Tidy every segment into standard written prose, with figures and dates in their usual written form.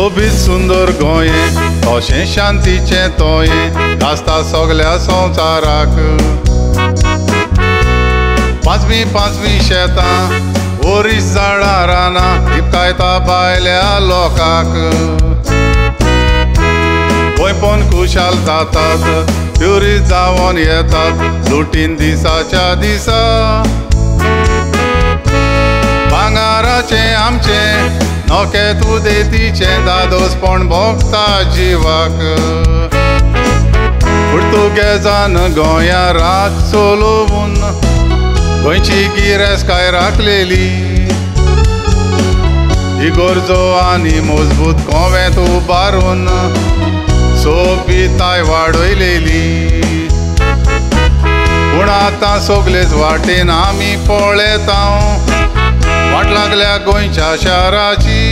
सोबीत सुंदर गोंये तशें शांतीचें तोयें आसता सगळ्या संवसाराक। पांचवी शेतां ओरीस झाडां रानां लिपकायता भायल्या लोकांक। गोंयपण खुशाल जातात ट्युरिस्ट जावन येतात लुटीन दिसाच्या दिसा। भांगाराचें आमचें नोकेत उदेतीचें दादोसपण भोगता जिवाक। पुर्तुगेजान गोंयां राज चलोवन गोंयची गिरेस्तकाय राखलेली। इगोर्जो आनी मजबूत कोंवेंत उबारून सोबीताय वाडयलेली। पूण आतां सगळेच वाटेन आमी पळयता वाट लागल्या गोंयच्या शाराची।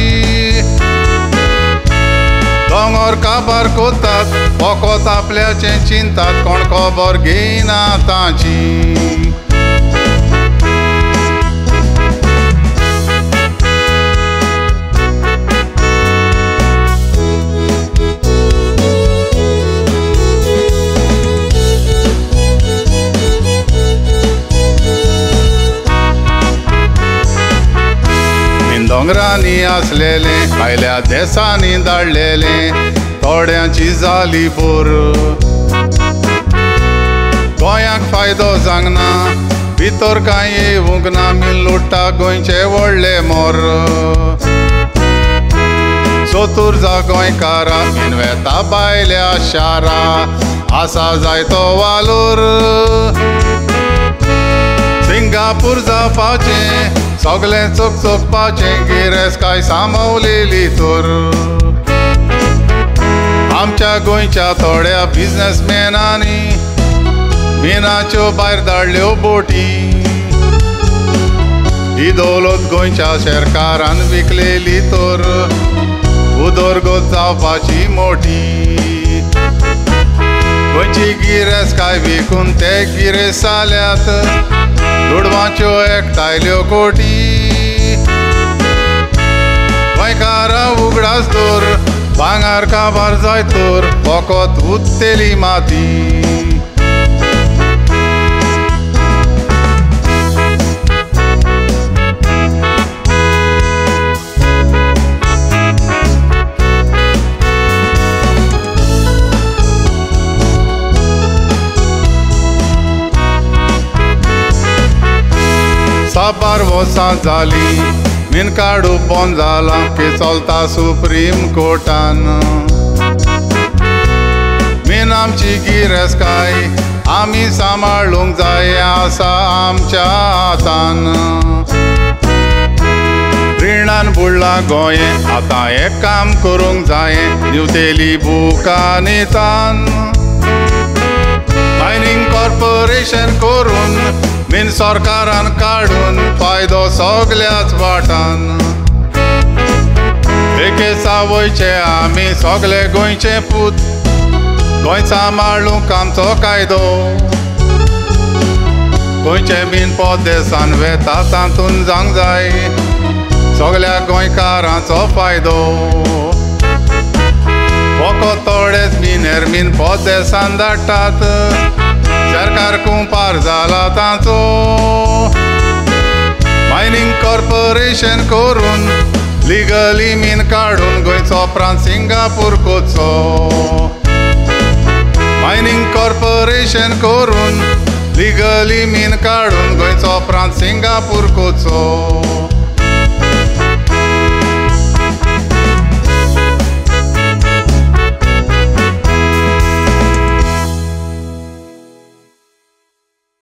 दोंगर काबार कोतात फकत आपल्याचें चिंतात कोण खबर घेयना ताची। दोंगरांनी आसलेले भायल्या देशांनी धाडलेले थोड्यांची जाली बोर। गोंयाक फायदो जांगना भितर कांय येवंक ना मिल लुट्टा गोंयचे व्हडले मोर। चतुर जा गोंयकारा इनवेता भायल्या शारा आसा जायतो वालोर। सिंगापूर जावपाचें सगळें चकचकपाचें गिरेस्तकाय सांबाळलेली तर। आमच्या गोंयच्या थोड्या बिझनेसमॅनांनी मिनाच्यो भायर धाडल्यो बोटी। ही दौलत गोंयच्या शेरकारान विकलेली तर उदरगत जावपाची मोठी। गोंयची गिरेस्तकाय विकून ते गिरेस्त जाल्यात दुडवाच्यो एकठायल्यो कोटी। गोंयकारां उगडास तर भांगार काबार जाय तर फकत उत्तेली माती। साबार वर्सां जाली मिन काडू बंद जाला की चलता सुप्रीम कोर्टान। मिन आमची गिरेस्तकाय आमी सांबाळूंक जाय आसा आमच्या हातान। रिणान बुडला गोंयें आतां एक काम करूंक जायें निवतेली बुकांनी तान। मायनिंग कॉर्पोरेशन करून मिन सरकारान काडून फायदो सगळ्याच वाटान। एके सावयचे आमी सगळे गोंयचे पूत गोंय सांबाळूंक आमचो कायदो। गोंयचे बीन पोदेसान वेता तातूंत जावंक जाय सगळ्या गोंयकारांचो फायदो। फकत थोडेच मिनेर बीन पोदेसान धाडटात सरकार कुंपार जाला तांचो। मायनिंग कॉर्पोरेशन करून लिगली मिन काडून गोंयचो प्रांत सिंगापूर कोचो। मायनिंग कॉर्पोरेशन करून लिगली मिन काडून गोंयचो प्रांत सिंगापूर कोचो।